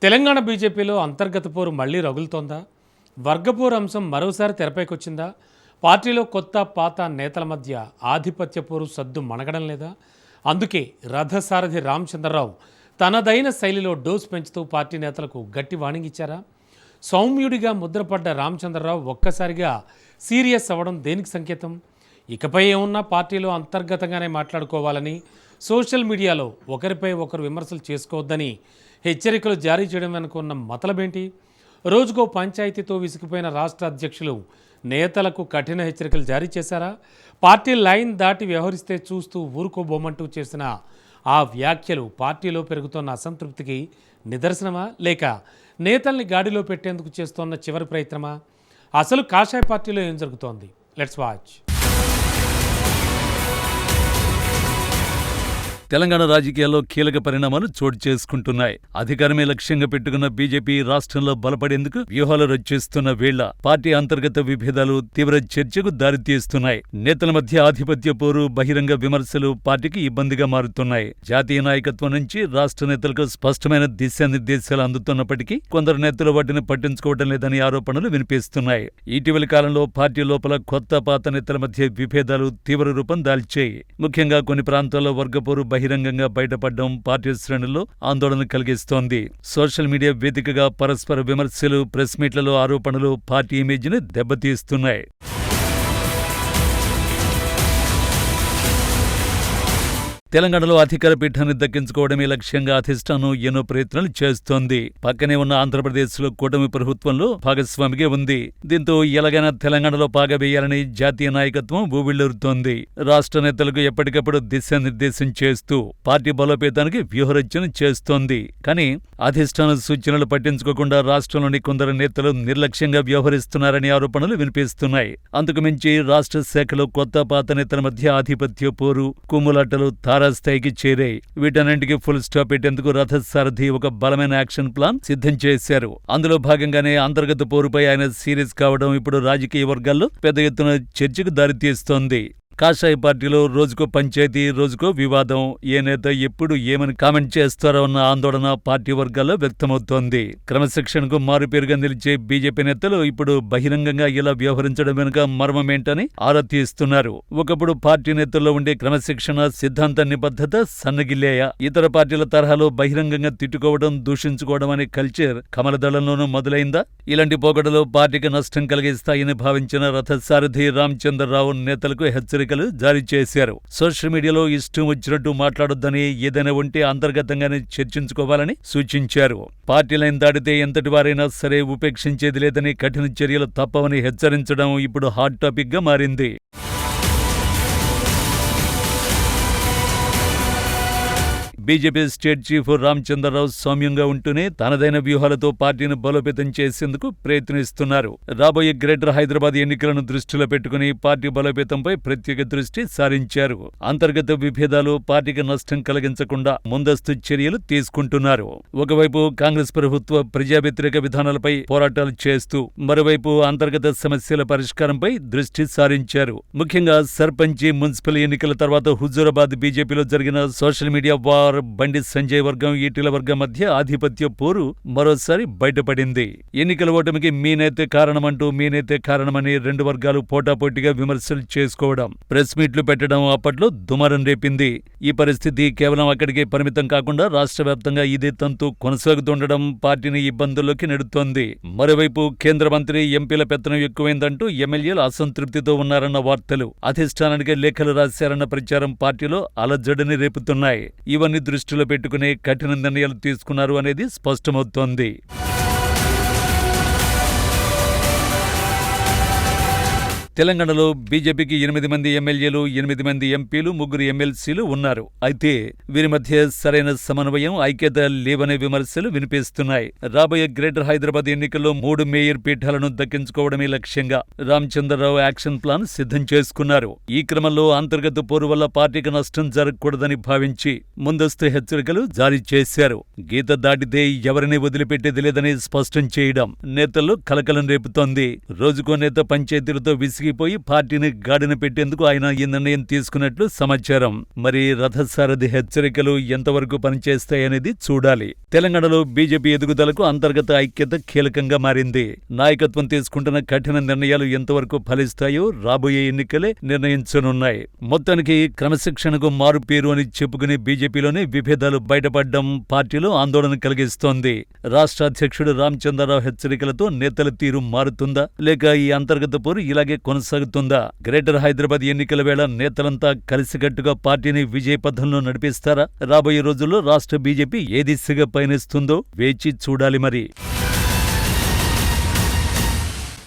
తెలంగాణ బీజేపీలో అంతర్గత పోరు మళ్లీ రగులుతోందా? వర్గపోరు అంశం మరోసారి తెరపైకొచ్చిందా? పార్టీలో కొత్త పాత నేతల మధ్య ఆధిపత్య పోరు సద్దు మణగడం లేదా? అందుకే రథసారథి రామచంద్రరావు తనదైన శైలిలో డోస్ పెంచుతూ పార్టీ నేతలకు గట్టి వార్నింగ్ ఇచ్చారా? సౌమ్యుడిగా ముద్రపడ్డ రామచంద్రరావు ఒక్కసారిగా సీరియస్ అవ్వడం దేనికి సంకేతం? ఇకపై ఏమున్నా పార్టీలో అంతర్గతంగానే మాట్లాడుకోవాలని, సోషల్ మీడియాలో ఒకరిపై ఒకరు విమర్శలు చేసుకోవద్దని హెచ్చరికలు జారీ చేయడం వెనుక ఉన్న మతలబేంటి? రోజుకో పంచాయతీతో విసిగిపోయిన రాష్ట్ర అధ్యక్షులు నేతలకు కఠిన హెచ్చరికలు జారీ చేశారా? పార్టీ లైన్ దాటి వ్యవహరిస్తే చూస్తూ ఊరుకోబోమంటూ చేసిన ఆ వ్యాఖ్యలు పార్టీలో పెరుగుతున్న అసంతృప్తికి నిదర్శనమా, లేక నేతల్ని గాడిలో పెట్టేందుకు చేస్తోన్న చివరి ప్రయత్నమా? అసలు కాషాయ పార్టీలో ఏం జరుగుతోంది? Let's watch. తెలంగాణ రాజకీయాల్లో కీలక పరిణామాలు చోటు చేసుకుంటున్నాయి. అధికారమే లక్ష్యంగా పెట్టుకున్న బీజేపీ రాష్ట్రంలో బలపడేందుకు వ్యూహాలు రచిస్తున్న వేళ పార్టీ అంతర్గత విభేదాలు తీవ్ర చర్చకు దారితీస్తున్నాయి. నేతల మధ్య ఆధిపత్య పోరు, బహిరంగ విమర్శలు పార్టీకి ఇబ్బందిగా మారుతున్నాయి. జాతీయ నాయకత్వం నుంచి రాష్ట్ర నేతలకు స్పష్టమైన దిశానిర్దేశాలు అందుతున్నప్పటికీ కొందరు నేతలు వాటిని పట్టించుకోవడం లేదని ఆరోపణలు వినిపిస్తున్నాయి. ఇటీవలి కాలంలో పార్టీ లోపల కొత్త పాత నేతల మధ్య విభేదాలు తీవ్ర రూపం దాల్చాయి. ముఖ్యంగా కొన్ని ప్రాంతాల్లో వర్గపోరు బహిరంగంగా బయటపడడం పార్టీ శ్రేణుల్లో ఆందోళన కలిగిస్తోంది. సోషల్ మీడియా వేదికగా పరస్పర విమర్శలు, ప్రెస్ మీట్లలో ఆరోపణలు పార్టీ ఇమేజ్ని దెబ్బతీస్తున్నాయి. తెలంగాణలో అధికార పీఠాన్ని దక్కించుకోవడమే లక్ష్యంగా అధిష్టానం ఎన్నో ప్రయత్నాలు చేస్తోంది. పక్కనే ఉన్న ఆంధ్రప్రదేశ్లో కూటమి ప్రభుత్వంలో భాగస్వామిగా ఉంది. దీంతో ఎలాగైనా తెలంగాణలో పాగా వేయాలని జాతీయ నాయకత్వం ఊవిళ్లూరుతోంది. రాష్ట్ర నేతలకు ఎప్పటికప్పుడు దిశానిర్దేశం చేస్తూ పార్టీ బలోపేతానికి వ్యూహరచన చేస్తోంది. కానీ అధిష్టాన సూచనలు పట్టించుకోకుండా రాష్ట్రంలోని కొందరు నేతలు నిర్లక్ష్యంగా వ్యవహరిస్తున్నారనే ఆరోపణలు వినిపిస్తున్నాయి. అంతకుమించి రాష్ట్ర శాఖలో కొత్త పాత నేతల మధ్య ఆధిపత్య పోరు, కుమ్ములాటలు స్థాయికి చేరాయి. వీటన్నింటికి ఫుల్ స్టాప్ పెట్టేందుకు రథసారథి ఒక బలమైన యాక్షన్ ప్లాన్ సిద్ధం చేశారు. అందులో భాగంగానే అంతర్గత పోరుపై ఆయన సీరియస్ కావడం ఇప్పుడు రాజకీయ వర్గాల్లో పెద్ద ఎత్తున చర్చకు దారితీస్తోంది. కాషాయ పార్టీలో రోజుకో పంచాయతీ, రోజుకో వివాదం. ఏ నేత ఎప్పుడు ఏమని కామెంట్ చేస్తారో అన్న ఆందోళన పార్టీ వర్గాల్లో వ్యక్తమవుతోంది. క్రమశిక్షణకు మారుపేరుగా నిలిచే బీజేపీ నేతలు ఇప్పుడు బహిరంగంగా ఇలా వ్యవహరించడం వెనుక మర్మమేంటని ఆరా తీస్తున్నారు. ఒకప్పుడు పార్టీ నేతల్లో ఉండే క్రమశిక్షణ, సిద్ధాంత నిబద్ధత సన్నగిల్లేయా? ఇతర పార్టీల తరహాలో బహిరంగంగా తిట్టుకోవడం, దూషించుకోవడం అనే కల్చర్ కమలదళంలోనూ మొదలైందా? ఇలాంటి పోకడలు పార్టీకి నష్టం కలిగిస్తాయని భావించిన రథసారథి రామచంద్రరావు నేతలకు హెచ్చరికలు జారీ చేశారు. సోషల్ మీడియాలో ఇష్టం వచ్చినట్టు మాట్లాడొద్దని, ఏదైనా ఉంటే అంతర్గతంగానే చర్చించుకోవాలని సూచించారు. పార్టీ లైన్ దాటితే ఎంతటి వారైనా సరే ఉపేక్షించేది లేదని, కఠిన చర్యలు తప్పవని హెచ్చరించడం ఇప్పుడు హాట్ టాపిక్ గా మారింది. బీజేపీ స్టేట్ చీఫ్ రామచంద్రరావు సౌమ్యంగా ఉంటూనే తనదైన వ్యూహాలతో పార్టీని బలోపేతం చేసేందుకు ప్రయత్నిస్తున్నారు. రాబోయే గ్రేటర్ హైదరాబాద్ ఎన్నికలను దృష్టిలో పెట్టుకుని పార్టీ బలోపేతంపై ప్రత్యేక దృష్టి సారించారు. అంతర్గత విభేదాలు పార్టీకి నష్టం కలిగించకుండా ముందస్తు చర్యలు తీసుకుంటున్నారు. ఒకవైపు కాంగ్రెస్ ప్రభుత్వ ప్రజా వ్యతిరేక విధానాలపై పోరాటాలు చేస్తూ, మరోవైపు అంతర్గత సమస్యల పరిష్కారంపై దృష్టి సారించారు. ముఖ్యంగా సర్పంచి, మున్సిపల్ ఎన్నికల తర్వాత హుజూరాబాద్ బీజేపీలో జరిగిన social media war, Bandi Sanjay వర్గం, ఈటెల వర్గం మధ్య ఆధిపత్య పోరు మరోసారి బయటపడింది. ఎన్నికల ఓటమికి మీనైతే కారణమని రెండు వర్గాలు పోటాపోటీగా విమర్శలు చేసుకోవడం, ప్రెస్ మీట్లు పెట్టడం అప్పట్లో దుమారం రేపింది. ఈ పరిస్థితి కేవలం అక్కడికే పరిమితం కాకుండా రాష్ట్ర వ్యాప్తంగా ఇదే తంతు కొనసాగుతుండడం పార్టీని ఇబ్బందుల్లోకి నెడుతోంది. మరోవైపు కేంద్ర మంత్రి, ఎంపీల పెత్తనం ఎక్కువైందంటూ ఎమ్మెల్యేలు అసంతృప్తితో ఉన్నారన్న వార్తలు, అధిష్టానానికి లేఖలు రాశారన్న ప్రచారం పార్టీలో అలజడిని రేపుతున్నాయి. ఇవన్నీ దృష్టిలో పెట్టుకునే కఠిన నిర్ణయాలు తీసుకున్నారు అనేది స్పష్టమవుతోంది. తెలంగాణలో బీజేపీకి 8 మంది ఎమ్మెల్యేలు, 8 మంది ఎంపీలు, 3 ఎమ్మెల్సీలు ఉన్నారు. అయితే వీరి మధ్య సరైన సమన్వయం, ఐక్యత లేవనే విమర్శలు వినిపిస్తున్నాయి. రాబోయే గ్రేటర్ హైదరాబాద్ ఎన్నికల్లో 3 మేయర్ పీఠాలను దక్కించుకోవడమే లక్ష్యంగా రామచంద్రరావు యాక్షన్ ప్లాన్ సిద్ధం చేసుకున్నారు. ఈ క్రమంలో అంతర్గత పోరు వల్ల పార్టీకి నష్టం జరగకూడదని భావించి ముందస్తు హెచ్చరికలు జారీ చేశారు. గీత దాటితే ఎవరిని వదిలిపెట్టేది లేదని స్పష్టం చేయడం నేతల్లో కలకలం రేపుతోంది. రోజుకో నేత పంచాయతీలతో విసిగి విసిగిపోయి పార్టీని గాడిన పెట్టేందుకు ఆయన ఈ నిర్ణయం తీసుకున్నట్లు సమాచారం. మరి రథసారథి హెచ్చరికలు ఎంతవరకు పనిచేస్తాయనేది చూడాలి. తెలంగాణలో బీజేపీ ఎదుగుదలకు అంతర్గత ఐక్యత కీలకంగా మారింది. నాయకత్వం తీసుకుంటున్న కఠిన నిర్ణయాలు ఎంతవరకు ఫలిస్తాయో రాబోయే ఎన్నికలే నిర్ణయించనున్నాయి. మొత్తానికి క్రమశిక్షణకు మారు పేరు అని చెప్పుకునే బీజేపీలోనే విభేదాలు బయటపడడం పార్టీలో ఆందోళన కలిగిస్తోంది. రాష్ట్ర అధ్యక్షుడు రామచంద్రరావు హెచ్చరికలతో నేతల తీరు మారుతుందా, లేక ఈ అంతర్గత పోరు ఇలాగే కొనసాగుతుందా? గ్రేటర్ హైదరాబాద్ ఎన్నికల వేళ నేతలంతా కలిసికట్టుగా పార్టీని విజయపథంలో నడిపిస్తారా? రాబోయే రోజుల్లో రాష్ట్ర బీజేపీ ఏ దిశగా పయనిస్తుందో వేచి చూడాలి మరి.